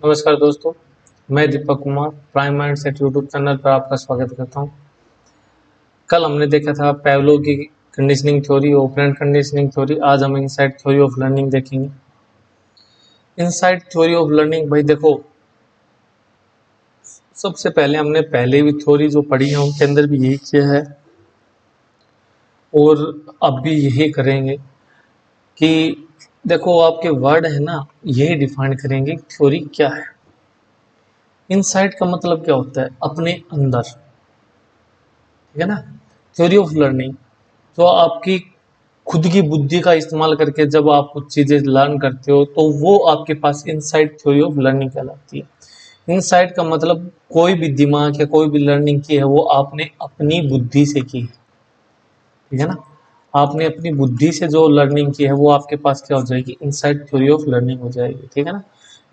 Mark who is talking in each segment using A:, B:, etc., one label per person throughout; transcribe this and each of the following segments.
A: नमस्कार दोस्तों, मैं Deepak Kumar Prime Mind Set YouTube channel पर आपका स्वागत करता हूं। कल हमने देखा था पैवलोव की conditioning theory, operant conditioning theory. आज हम इनसाइड थ्योरी ऑफ लर्निंग देखेंगे। इनसाइड थ्योरी ऑफ लर्निंग भाई देखो, सबसे पहले हमने पहले भी थ्योरी जो पढ़ी है उनके अंदर भी यही किया है और अब भी यही करेंगे कि देखो आपके वर्ड है ना, यही डिफाइन करेंगे थ्योरी क्या है। इनसाइड का मतलब क्या होता है? अपने अंदर, ठीक है ना। थ्योरी ऑफ लर्निंग जो आपकी खुद की बुद्धि का इस्तेमाल करके जब आप कुछ चीजें लर्न करते हो तो वो आपके पास इनसाइड थ्योरी ऑफ लर्निंग कहलाती है। इनसाइड का मतलब कोई भी दिमाग या कोई भी लर्निंग की है वो आपने अपनी बुद्धि से की है, ठीक है ना। आपने अपनी बुद्धि से जो लर्निंग की है वो आपके पास क्या हो जाएगी? इनसाइड थ्योरी ऑफ लर्निंग हो जाएगी, ठीक है ना।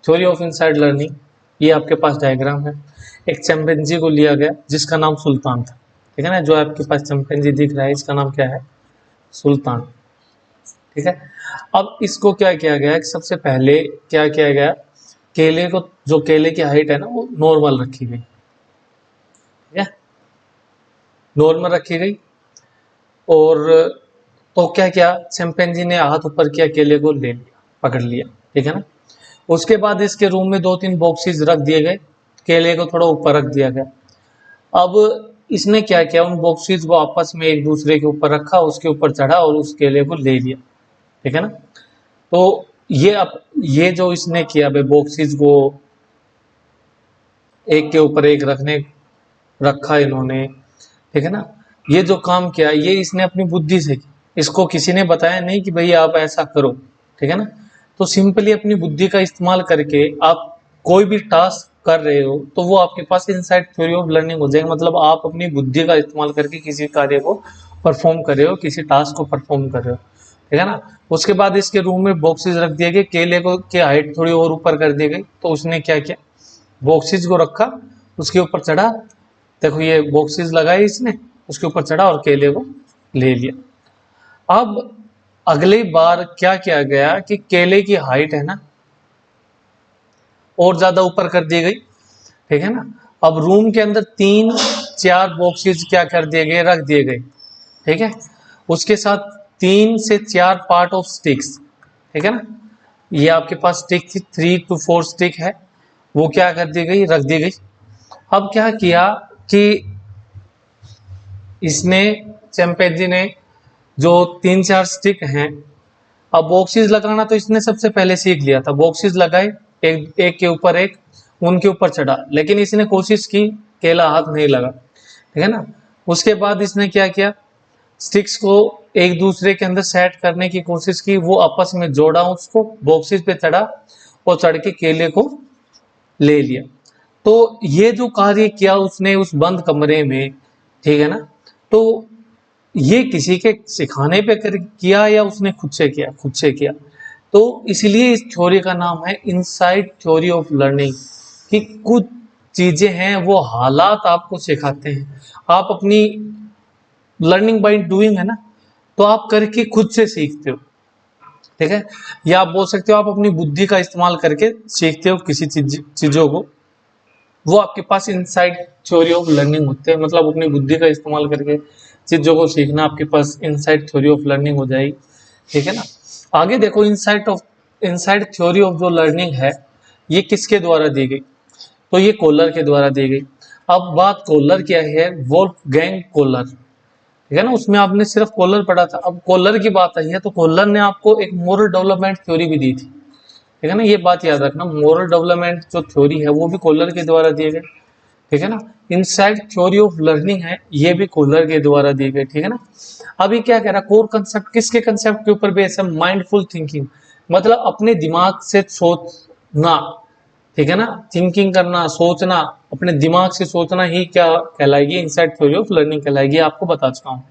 A: थ्योरी ऑफ इनसाइड लर्निंग, ये आपके पास डायग्राम है। एक चैंपियंजी को लिया गया जिसका नाम सुल्तान था, ठीक है ना। जो आपके पास चैंपियंजी दिख रहा है इसका नाम क्या है? सुल्तान, ठीक है। अब इसको क्या किया गया कि सबसे पहले क्या किया गया, केले को, जो केले की हाइट है ना वो नॉर्मल रखी गई, ठीक है, नॉर्मल रखी गई। और तो क्या किया, चिंपैंजी ने हाथ ऊपर किया, केले को ले लिया, पकड़ लिया, ठीक है ना। उसके बाद इसके रूम में दो तीन बॉक्सेस रख दिए गए, केले को थोड़ा ऊपर रख दिया गया। अब इसने क्या किया, उन बॉक्सेस को आपस में एक दूसरे के ऊपर रखा, उसके ऊपर चढ़ा और उस केले को ले लिया, ठीक है ना। तो ये अब ये जो इसने किया भाई, बॉक्सेस को एक के ऊपर एक रखा इन्होंने, ठीक है ना। ये जो काम किया ये इसने अपनी बुद्धि से किया, इसको किसी ने बताया नहीं कि भाई आप ऐसा करो, ठीक है ना। तो सिंपली अपनी बुद्धि का इस्तेमाल करके आप कोई भी टास्क कर रहे हो तो वो आपके पास इनसाइड थ्योरी ऑफ लर्निंग हो जाएगा। मतलब आप अपनी बुद्धि का इस्तेमाल करके किसी कार्य को परफॉर्म कर रहे हो, किसी टास्क को परफॉर्म कर रहे हो, ठीक है ना। उसके बाद इसके रूम में बॉक्सेस रख दिए गए, केले को की हाइट थोड़ी और ऊपर कर दी गई। तो उसने क्या किया, बॉक्सेस को रखा, उसके ऊपर चढ़ा, देखो ये बॉक्सेस लगाए इसने, उसके ऊपर चढ़ा और केले को ले लिया। अब अगली बार क्या किया गया कि केले की हाइट है ना और ज्यादा ऊपर कर दी गई, ठीक है ना। अब रूम के अंदर तीन चार बॉक्सेस क्या कर दिए गए, रख दिए गए, ठीक है। उसके साथ 3 से 4 पार्ट ऑफ स्टिक्स, ठीक है ना। ये आपके पास स्टिक थी, 3 to 4 स्टिक है, वो क्या कर दी गई, रख दी गई। अब क्या किया कि इसने, चैंपियंजी ने, जो 3 4 स्टिक हैं, अब बॉक्सेस लगाना तो इसने सबसे पहले सीख लिया था। बॉक्सेस लगाए, एक एक के ऊपर एक, उनके ऊपर चढ़ा, लेकिन इसने कोशिश की, केला हाथ नहीं लगा, ठीक है ना। उसके बाद इसने क्या किया, स्टिक्स को एक दूसरे के अंदर सेट करने की कोशिश की, वो आपस में जोड़ा, उसको बॉक्सेस पे चढ़ा और चढ़ के केले को ले लिया। तो ये जो कार्य किया उसने उस बंद कमरे में, ठीक है ना। तो ये किसी के सिखाने पे कर किया या उसने खुद से किया? खुद से किया। तो इसलिए इस थ्योरी का नाम है इनसाइड थ्योरी ऑफ लर्निंग, कि कुछ चीजें हैं वो हालात आपको सिखाते हैं। आप अपनी लर्निंग बाय डूइंग है ना, तो आप करके खुद से सीखते हो, ठीक है। या आप बोल सकते हो आप अपनी बुद्धि का इस्तेमाल करके सीखते हो किसी चीजों को, वो आपके पास इनसाइड थ्योरी ऑफ लर्निंग होते हैं। मतलब अपनी बुद्धि का इस्तेमाल करके चीजों को सीखना आपके पास इनसाइड थ्योरी ऑफ लर्निंग हो जाएगी, ठीक है ना। आगे देखो, इनसाइड थ्योरी ऑफ जो लर्निंग है ये किसके द्वारा दी गई, तो ये कोलर के द्वारा दी गई। अब बात कोलर क्या है, वोल्फगैंग कोलर, ठीक है ना। उसमें आपने सिर्फ कोलर पढ़ा था, अब कोलर की बात आई है तो कोलर ने आपको एक मोरल डेवलपमेंट थ्योरी भी दी थी, ठीक है ना। ये बात याद रखना, मोरल डेवलपमेंट जो थ्योरी है वो भी कोलर के द्वारा दिए गए, ठीक है ना। इनसाइड थ्योरी ऑफ लर्निंग है ये भी कोलर के द्वारा दी गई, ठीक है ना। अभी क्या कह रहा, कोर कंसेप्ट किसके कंसेप्ट के ऊपर बेस है? माइंडफुल थिंकिंग, मतलब अपने दिमाग से सोचना, ठीक है ना। थिंकिंग करना, सोचना, अपने दिमाग से सोचना ही क्या कहलाएगी? इनसाइड थ्योरी ऑफ लर्निंग कहलाएगी। आपको बता चुका हूँ,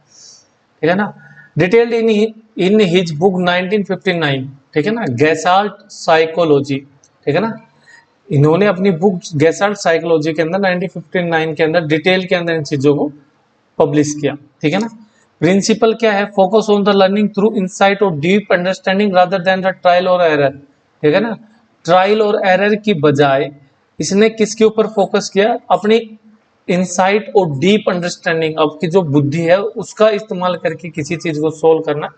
A: ठीक है ना। डिटेल्ड इन हिज बुक 1959, ठीक है ना, गैसाल्ट साइकोलॉजी, ठीक है ना। इन्होंने अपनी बुक गैसाल्ट साइकोलॉजी के अंदर 1959 के अंदर डिटेल के अंदर इन चीजों को पब्लिश किया, ठीक है ना। प्रिंसिपल क्या है? Focus on the learning through insight और deep understanding rather than the trial और एरर, ठीक है ना। ट्रायल और एरर की बजाय इसने किसके ऊपर फोकस किया, अपनी इनसाइट और डीप अंडरस्टैंडिंग, आपकी जो बुद्धि है उसका इस्तेमाल करके किसी चीज को सोल्व करना,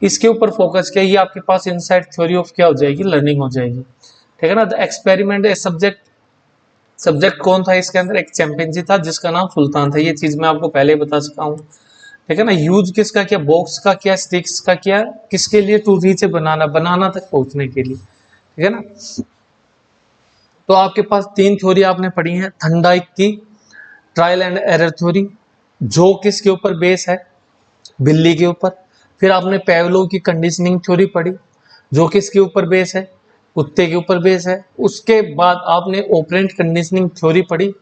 A: इसके ऊपर फोकस किया। ये आपके पास इनसाइट थ्योरी ऑफ क्या हो जाएगी, लर्निंग हो जाएगी। ठीक है ना। द एक्सपेरिमेंट ए सब्जेक्ट कौन था इसके अंदर, एक चैंपियंजी था जिसका नाम सुल्तान था। ये चीज मैं आपको पहले ही बता चुका हूँ। ठीक है ना। यूज किसका किया, बॉक्स का किया, स्टिक्स का किया, किसके लिए, टू रीच बनाना तक पहुंचने के लिए। ठीक है ना। तो आपके पास तीन थ्योरी आपने पढ़ी है, थंडाइक की ट्रायल एंड एरर थ्योरी, जो किसके ऊपर बेस है, बिल्ली के ऊपर। फिर आपने पेवलोव की कंडीशनिंग थ्योरी पढ़ी, जो किसके ऊपर बेस है, कुत्ते के ऊपर बेस है। उसके बाद आपने ऑपरेंट कंडीशनिंग थ्योरी पढ़ी,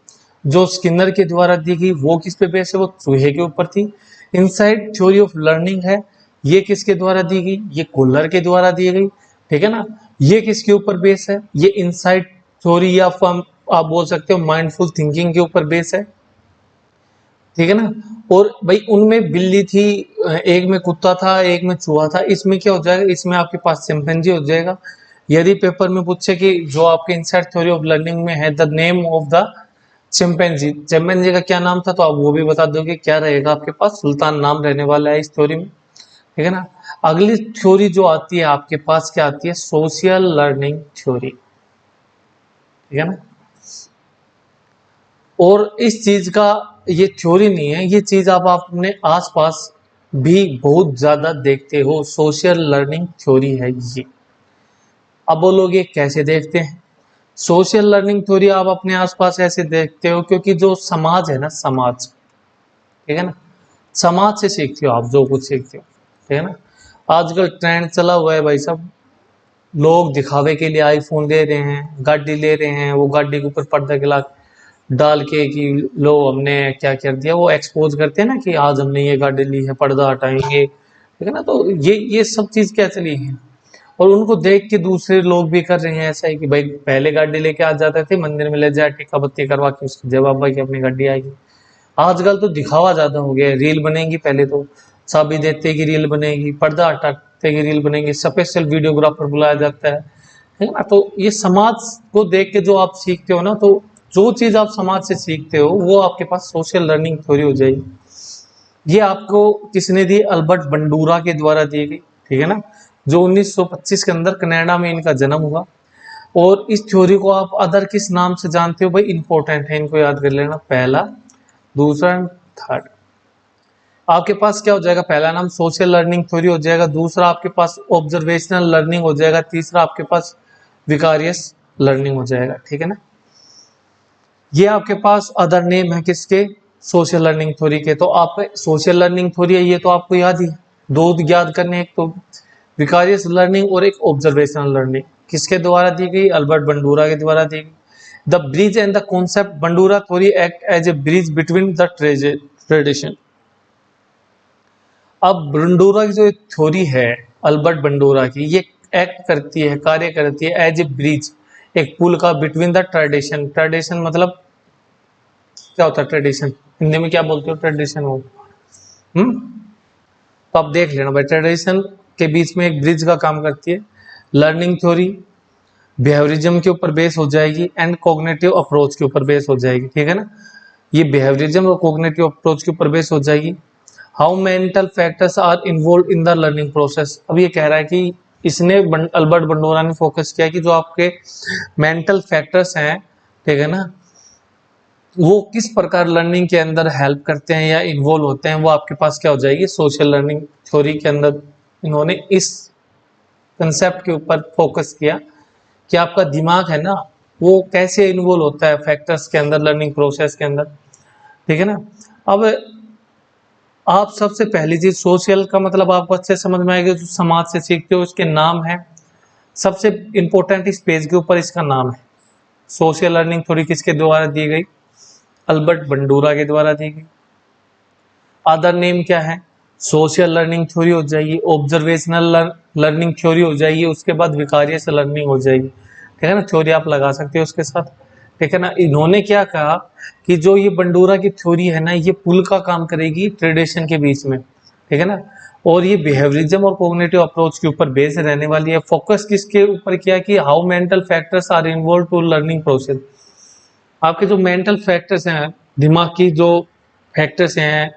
A: जो स्किनर के द्वारा दी गई, वो किस पे बेस है, वो चूहे के ऊपर थी। इनसाइड थ्योरी ऑफ लर्निंग है, ये किसके द्वारा दी गई, ये कोलर के द्वारा दी गई। ठीक है ना। ये किसके ऊपर बेस है, ये इनसाइड थ्योरी या आप बोल सकते हो माइंडफुल थिंकिंग के ऊपर बेस है। ठीक है ना। और भाई उनमें बिल्ली थी, एक में कुत्ता था, एक में चूहा था। इसमें क्या हो जाएगा, इसमें आपके पास चिंपैंजी हो जाएगा। यदि पेपर में पूछे कि जो आपके इनसाइड थ्योरी ऑफ लर्निंग में है, the name of the chimpanzee का क्या नाम था, तो आप वो भी बता दोगे, क्या रहेगा आपके पास, सुल्तान नाम रहने वाला है इस थ्योरी में। ठीक है ना। अगली थ्योरी जो आती है आपके पास, क्या आती है, सोशल लर्निंग थ्योरी। ठीक है ना। और इस चीज का, ये थ्योरी नहीं है, ये चीज आप अपने आसपास भी बहुत ज्यादा देखते हो, सोशल लर्निंग थ्योरी है ये। अब बोलोगे कैसे देखते हैं, सोशल लर्निंग थ्योरी आप अपने आसपास ऐसे देखते हो क्योंकि जो समाज है ना, समाज, ठीक है ना, समाज से सीखते हो आप जो कुछ सीखते हो। ठीक है ना। आजकल ट्रेंड चला हुआ है भाई साहब, लोग दिखावे के लिए आईफोन ले रहे हैं, गाड़ी ले रहे हैं, वो गाड़ी के ऊपर पर्दा गिला डाल के कि लो हमने क्या कर दिया, वो एक्सपोज करते हैं ना कि आज हमने ये गाड़ी ली है, पर्दा हटाएंगे। ठीक है ना। तो ये सब चीज क्या चली है, और उनको देख के दूसरे लोग भी कर रहे हैं ऐसा ही कि भाई पहले गाड़ी लेके आ जाते थे, मंदिर में ले जाए, टीका बत्ती करवा के उसकी जय बाबा की अपनी गाड़ी आएगी। आजकल तो दिखावा ज्यादा हो गया है, रील बनेगी, पहले तो चाबी देते की रील बनेगी, पर्दा हटाते की रील बनेगी, स्पेशल वीडियोग्राफर बुलाया जाता है ना। तो ये समाज को देख के जो आप सीखते हो ना, तो जो चीज आप समाज से सीखते हो वो आपके पास सोशल लर्निंग थ्योरी हो जाएगी। ये आपको किसने दी, अल्बर्ट बंडूरा के द्वारा दी गई। ठीक है ना। जो 1925 के अंदर कनाडा में इनका जन्म हुआ। और इस थ्योरी को आप अदर किस नाम से जानते हो भाई, इंपॉर्टेंट है, इनको याद कर लेना, पहला, दूसरा, थर्ड। आपके पास क्या हो जाएगा, पहला नाम सोशल लर्निंग थ्योरी हो जाएगा, दूसरा आपके पास ऑब्जर्वेशनल लर्निंग हो जाएगा, तीसरा आपके पास विकारियस लर्निंग हो जाएगा। ठीक है ना। ये आपके पास अदर नेम है किसके, सोशल लर्निंग थ्योरी के। तो आप सोशल लर्निंग थ्योरी है, ये तो आपको याद ही, दो याद करने, एक तो विकारियस लर्निंग और एक ऑब्जर्वेशनल लर्निंग। किसके द्वारा दी गई, अल्बर्ट बंडूरा के द्वारा दी गई। The bridge and the concept, Bandura theory act as a bridge between the tradition. अब बंडूरा की जो थ्योरी है, अल्बर्ट बंडूरा की, ये एक्ट करती है, कार्य करती है एज ए ब्रिज, एक पुल का, बिटवीन द ट्रेडिशन। ट्रेडिशन मतलब क्या होता है, ट्रेडिशन हिंदी में क्या बोलते हो, ट्रेडिशन हो, तो आप देख लेना भाई, ट्रेडिशन के बीच में एक ब्रिज का काम करती है। लर्निंग थ्योरी बिहेवियरिज्म के ऊपर बेस हो जाएगी एंड कॉग्निटिव अप्रोच के ऊपर बेस हो जाएगी। ठीक है ना। ये बिहेवियरिज्म और कॉग्निटिव अप्रोच के ऊपर बेस हो जाएगी। How mental factors are involved in the learning process. अब ये कह रहा है कि इसने अल्बर्ट बंडोरा ने फोकस किया कि जो आपके मेंटल फैक्टर्स हैं, ठीक है ना, वो किस प्रकार लर्निंग के अंदर हेल्प करते हैं या इन्वॉल्व होते हैं, वो आपके पास क्या हो जाएगी, सोशल लर्निंग थ्योरी के अंदर इन्होंने इस कंसेप्ट के ऊपर फोकस किया कि आपका दिमाग है ना, वो कैसे इन्वॉल्व होता है फैक्टर्स के अंदर, लर्निंग प्रोसेस के अंदर। ठीक है ना। अब आप सबसे पहली चीज, सोशल का मतलब आपको अच्छे समझ में आएगा, जो समाज से सीखते हो उसके नाम है, सबसे इंपॉर्टेंट इस पेज के ऊपर इसका नाम है। सोशल लर्निंग थ्योरी किसके द्वारा दी गई, अल्बर्ट बंडूरा के द्वारा दी गई। अदर नेम क्या है, सोशल लर्निंग थ्योरी हो जाएगी, ऑब्जर्वेशनल लर्निंग थ्योरी हो जाएगी, उसके बाद विकारियस लर्निंग हो जाएगी। ठीक है ना। थ्योरी आप लगा सकते हो उसके साथ। ठीक है ना। इन्होंने क्या कहा कि जो ये बंडूरा की थ्योरी है ना, ये पुल का काम करेगी ट्रेडिशन के बीच में। ठीक है ना। और ये बिहेवियरिज्म और कॉग्निटिव अप्रोच के ऊपर बेस रहने वाली है। फोकस किसके ऊपर किया कि how mental factors are involved to learning process. आपके जो मेंटल फैक्टर्स हैं, दिमाग की जो फैक्टर्स हैं,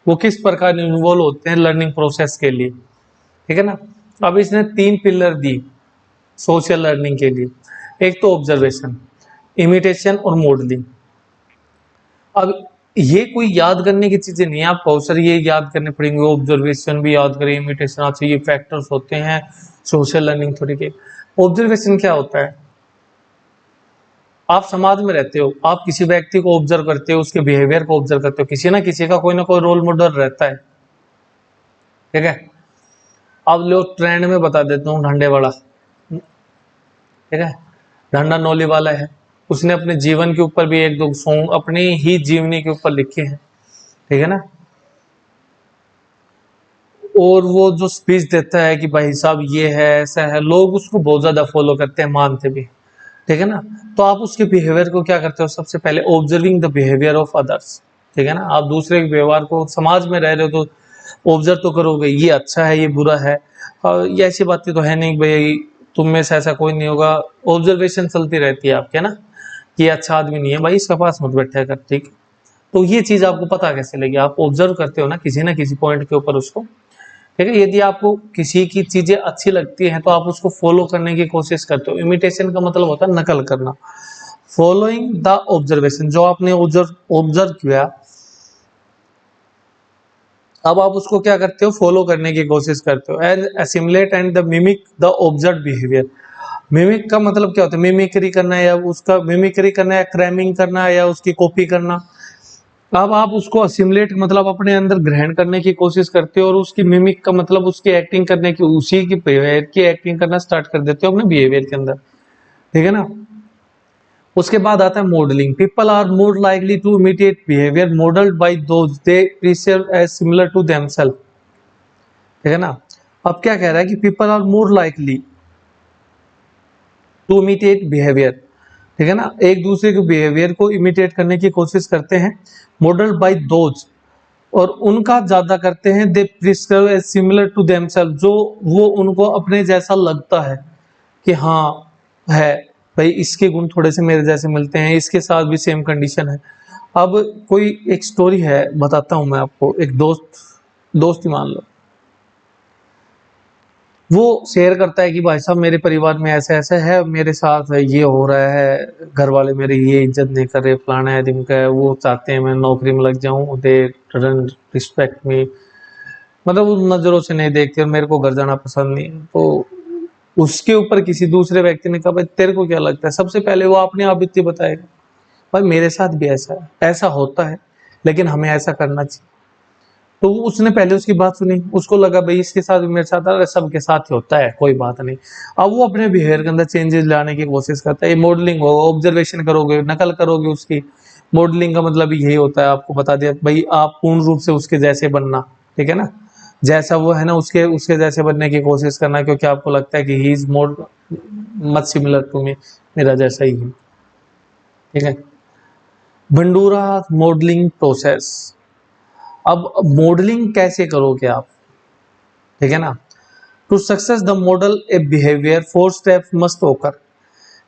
A: वो किस प्रकार इन्वॉल्व होते हैं लर्निंग प्रोसेस के लिए, ठीक है ना। अब इसने 3 पिलर दी सोशल लर्निंग के लिए। एक तो ऑब्जर्वेशन, इमिटेशन और मॉडलिंग। अब ये कोई याद करने की चीजें नहीं है, आप बहुत सारी ये याद करने पड़ेंगे, ऑब्जर्वेशन भी याद करें, इमिटेशन आपसे, ये फैक्टर्स होते हैं सोशल लर्निंग थ्योरी के। ऑब्जर्वेशन क्या होता है? आप समाज में रहते हो, आप किसी व्यक्ति को ऑब्जर्व करते हो, उसके बिहेवियर को ऑब्जर्व करते हो, किसी ना किसी का कोई ना कोई रोल मॉडल रहता है, ठीक है। अब लोग ट्रेंड में बता देता हूँ, ढंडे वाला, ठीक है, ढंडा नौली वाला है, उसने अपने जीवन के ऊपर भी 1-2 सॉन्ग अपनी ही जीवनी के ऊपर लिखे हैं, ठीक है ना। और वो जो स्पीच देता है कि भाई साहब ये है, ऐसा है, लोग उसको बहुत ज्यादा फॉलो करते हैं, मानते भी, ठीक है ना। तो आप उसके बिहेवियर को क्या करते हो? सबसे पहले observing the behaviour of others, ठीक है ना। आप दूसरे के व्यवहार को, समाज में रह रहे हो तो ऑब्जर्व तो करोगे, ये अच्छा है, ये बुरा है, और ये ऐसी बातें तो है नहीं भाई तुम में से ऐसा कोई नहीं होगा, ऑब्जर्वेशन चलती रहती है आपके ना, कि ये अच्छा आदमी नहीं है भाई, इसके पास मत बैठा कर, ठीक। तो ये चीज आपको पता कैसे लगी? आप ऑब्जर्व करते हो ना किसी पॉइंट के ऊपर उसको, ठीक है। यदि आपको किसी की चीजें अच्छी लगती हैं तो आप उसको फॉलो करने की कोशिश करते हो। इमिटेशन का मतलब होता है नकल करना। फॉलोइंग द ऑब्जर्वेशन, जो आपने ऑब्जर्व किया, अब आप उसको क्या करते हो? फॉलो करने की कोशिश करते हो। And assimilate and the mimic the observe behaviour. Mimic का मतलब क्या होता है? मिमिक्री करना, या उसका मिमिक्री करना, या क्रैमिंग करना, या उसकी कॉपी करना। अब आप उसको असिमुलेट मतलब अपने अंदर ग्रहण करने की कोशिश करते हो, और उसकी मिमिक का मतलब उसकी एक्टिंग करने की, उसी की बिहेवियर की एक्टिंग करना स्टार्ट कर देते हो अपने बिहेवियर के अंदर, ठीक है ना। उसके बाद आता है modelling. People are more likely to imitate behaviour modelled by those they perceive as similar to themselves, ठीक है ना। अब क्या कह रहा है कि people are more likely to imitate behaviour, ठीक है ना, एक दूसरे के बिहेवियर को इमिटेट करने की कोशिश करते हैं, मॉडल्ड बाय दोज, और उनका ज्यादा करते हैं, they prescribe as similar to themselves, जो वो उनको अपने जैसा लगता है कि हाँ है भाई, इसके गुण थोड़े से मेरे जैसे मिलते हैं, इसके साथ भी सेम कंडीशन है। अब कोई एक स्टोरी है, बताता हूं मैं आपको। एक दोस्त ही मान लो, वो शेयर करता है कि भाई साहब मेरे परिवार में ऐसे ऐसे है, मेरे साथ ये हो रहा है, घर वाले मेरी ये इज्जत नहीं कर रहे, फलाना है ढिमका है, वो चाहते हैं मैं नौकरी में लग जाऊं, दे डोंट रिस्पेक्ट मी, मतलब वो नजरों से नहीं देखते और मेरे को घर जाना पसंद नहीं है। तो उसके ऊपर किसी दूसरे व्यक्ति ने कहा भाई तेरे को क्या लगता है? सबसे पहले वो अपने आप बीती बताएगा, भाई मेरे साथ भी ऐसा है, ऐसा होता है, लेकिन हमें ऐसा करना चाहिए। तो उसने पहले उसकी बात सुनी, उसको लगा भाई इसके साथ भी मेरे साथ, अरे सबके साथ ही होता है, कोई बात नहीं। अब वो अपने बिहेवियर के अंदर चेंजेस लाने की कोशिश करता है। ये मॉडलिंग होगा, ऑब्जर्वेशन करोगे, नकल करोगे उसकी। मॉडलिंग का मतलब यही होता है, आपको बता दिया भाई, आप पूर्ण रूप से उसके जैसे बनना, ठीक है ना, जैसा वो है ना उसके उसके जैसे बनने की कोशिश करना, क्योंकि आपको लगता है कि he is more much similar to me, मेरा जैसा ही है, ठीक है। Bandura modelling process. अब मॉडलिंग कैसे करोगे आप, ठीक है ना। To success the model a behaviour 4 step must occur.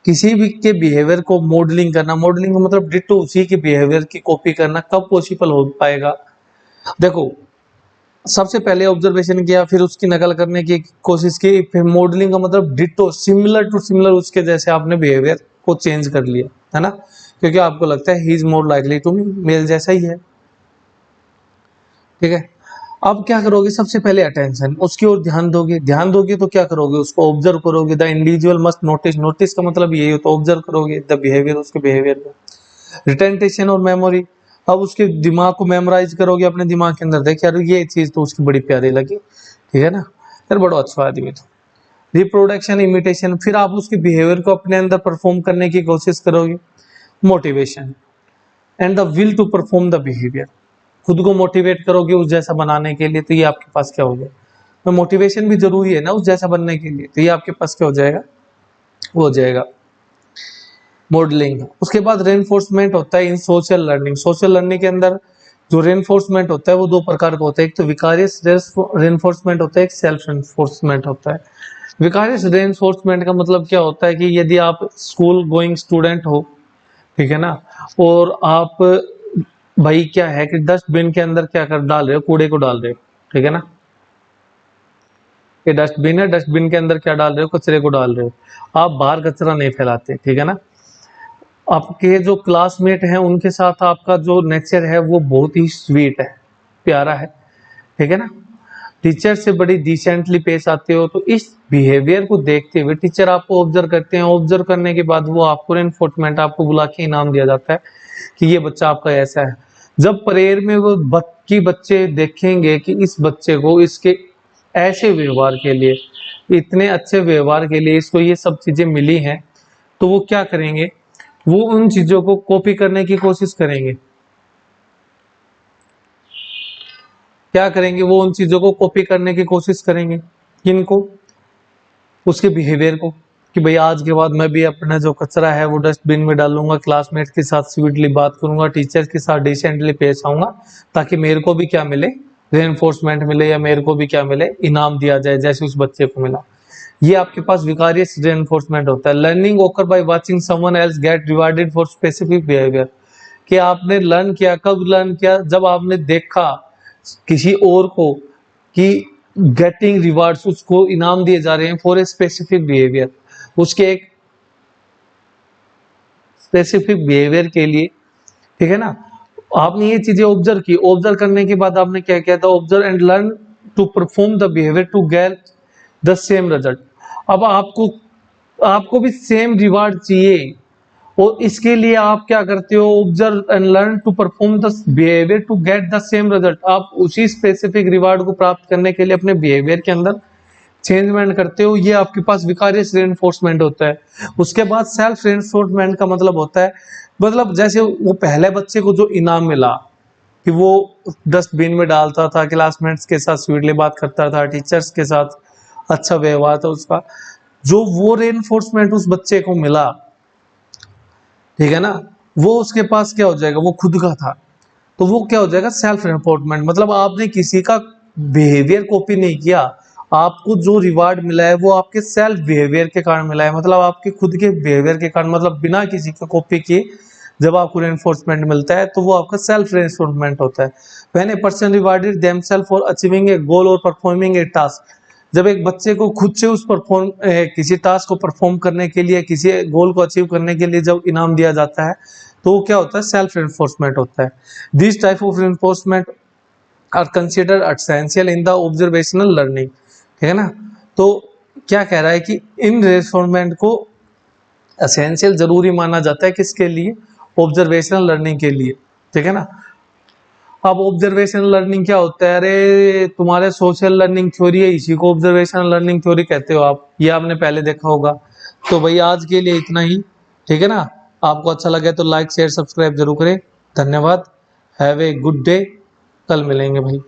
A: किसी भी के बिहेवियर को मॉडलिंग करना, मॉडलिंग का मतलब डिट्टो उसी के बिहेवियर की कॉपी करना, कब पॉसिबल हो पाएगा? देखो, सबसे पहले ऑब्जर्वेशन किया, फिर उसकी नकल करने की कोशिश की, फिर मॉडलिंग का मतलब डिट्टो सिमिलर टू सिमिलर उसके जैसे आपने बिहेवियर को चेंज कर लिया, है ना, क्योंकि आपको लगता है he is more likely to me, मेल जैसा ही है, ठीक है। अब क्या करोगे? सबसे पहले अटेंशन, उसकी ओर ध्यान दोगे तो क्या करोगे? उसको ऑब्जर्व करोगे। The individual must notice, notice का मतलब यही हो, तो ऑब्जर्व करोगे द बिहेवियर, उसके बिहेवियर को। रिटेंटेशन और मेमोरी, अब उसके दिमाग को मेमोराइज करोगे अपने दिमाग के अंदर, देख यार ये चीज तो उसकी बड़ी प्यारी लगी, ठीक है ना, यार बड़ा अच्छा आदमी था। रिप्रोडक्शन, इमिटेशन, फिर आप उसके बिहेवियर को अपने अंदर परफॉर्म करने की कोशिश करोगे। Motivation and the will to perform the behaviour, खुद को मोटिवेट करोगे उस जैसा बनाने के लिए, तो ये आपके पास क्या हो गया? तो मोटिवेशन भी जरूरी है ना उस जैसा बनने के लिए, तो ये आपके पास क्या हो जाएगा? वो हो जाएगा मॉडलिंग। उसके बाद रेनफोर्समेंट होता है इन सोशल लर्निंग। सोशल लर्निंग के अंदर जो रेनफोर्समेंट होता है वो दो प्रकार का होता है, एक तो विकारियस रेनफोर्समेंट होता है, एक सेल्फ रेनफोर्समेंट होता है। विकारियस रेनफोर्समेंट का मतलब क्या होता है कि यदि आप स्कूल गोइंग स्टूडेंट हो, ठीक है ना, और आप भाई क्या है कि डस्टबिन के अंदर क्या कर डाल रहे हो, कूड़े को डाल रहे हो, ठीक है ना, ये डस्टबिन है, डस्टबिन के अंदर क्या डाल रहे हो, कचरे को डाल रहे हो, आप बाहर कचरा नहीं फैलाते, ठीक है ना। आपके जो क्लासमेट हैं उनके साथ आपका जो नेचर है वो बहुत ही स्वीट है, प्यारा है, ठीक है ना, टीचर से बड़ी डिसेंटली पेश आते हो, तो इस बिहेवियर को देखते हुए टीचर आपको ऑब्जर्व करते हैं, ऑब्जर्व करने के बाद वो आपको रेनफोर्समेंट, आपको बुला के इनाम दिया जाता है कि ये बच्चा आपका ऐसा है। जब प्रेयर में वो बच्चे देखेंगे कि इस बच्चे को इसके ऐसे व्यवहार के लिए, इतने अच्छे व्यवहार के लिए इसको ये सब चीजें मिली हैं, तो वो क्या करेंगे, वो उन चीजों को कॉपी करने की कोशिश करेंगे। क्या करेंगे, वो उन चीजों को कॉपी करने की कोशिश करेंगे, किनको, उसके बिहेवियर को, कि भाई आज के बाद मैं भी अपना जो कचरा है वो डस्टबिन में डालूंगा, क्लासमेट्स के साथ स्वीटली बात करूंगा, टीचर्स के साथ डिसेंटली पेश आऊंगा, ताकि मेरे को भी क्या मिले, रेनफोर्समेंट मिले, या मेरे को भी क्या मिले, इनाम दिया जाए जैसे उस बच्चे को मिला। ये आपके पास विकारियस रेनफोर्समेंट होता है। Learning occur by watching someone else get rewarded for specific behaviour, कि आपने लर्न किया, कब लर्न किया, जब आपने देखा किसी और को कि गेटिंग रिवार्ड्स, उसको इनाम दिए जा रहे हैं फॉर ए स्पेसिफिक बिहेवियर, उसके एक स्पेसिफिक बिहेवियर के लिए, ठीक है ना। आपने ये चीजें ऑब्जर्व की, ऑब्जर्व करने के बाद आपने क्या किया था, observe and learn to perform the behaviour to get the same result. अब आपको भी सेम रिवार्ड चाहिए, और इसके लिए आप क्या करते हो, observe and learn to perform the behaviour to get the same result. आप उसी स्पेसिफिक रिवार्ड को प्राप्त करने के लिए अपने बिहेवियर के अंदर चेंजमेंट करते हो। ये आपके पास विकारियस रेनफोर्समेंट होता है। उसके बाद सेल्फ रेनफोर्समेंट का मतलब होता है, मतलब जैसे वो पहले बच्चे को जो इनाम मिला कि वो डस्टबिन में डालता था, क्लासमेट्स के साथ स्वीटली बात करता था, टीचर्स के साथ अच्छा व्यवहार था उसका, जो वो रेनफोर्समेंट उस बच्चे को मिला, ठीक है ना, वो उसके पास क्या हो जाएगा, वो खुद का था, तो वो क्या हो जाएगा, सेल्फ रेनफोर्समेंट। मतलब आपने किसी का बिहेवियर कॉपी नहीं किया, आपको जो रिवार्ड मिला है वो आपके सेल्फ बिहेवियर के कारण मिला है, मतलब आपके खुद के बिहेवियर के कारण, मतलब बिना किसी को कॉपी किए जब आपको रेनफोर्समेंट मिलता है तो वो आपका सेल्फ रेनफोर्समेंट होता है। When a person rewarded themselves for achieving a goal और परफॉर्मिंग ए टास्क, जब एक बच्चे को खुद से उस किसी टास्क को परफॉर्म करने के लिए, किसी गोल को अचीव करने के लिए जब इनाम दिया जाता है, तो वो क्या होता है, सेल्फ रेनफोर्समेंट होता है। This type of reinforcement are considered essential in the observational learning, ठीक है ना। तो क्या कह रहा है कि इन रेनफोर्समेंट को एसेंशियल जरूरी माना जाता है, किसके लिए, ऑब्जर्वेशनल लर्निंग के लिए, ठीक है ना। अब ऑब्जर्वेशनल लर्निंग क्या होता है, अरे तुम्हारे सोशल लर्निंग थ्योरी है, इसी को ऑब्जर्वेशनल लर्निंग थ्योरी कहते हो आप, ये आपने पहले देखा होगा। तो भाई आज के लिए इतना ही, ठीक है ना। आपको अच्छा लगे तो लाइक शेयर सब्सक्राइब जरूर करें। धन्यवाद, हैव ए गुड डे, कल मिलेंगे भाई।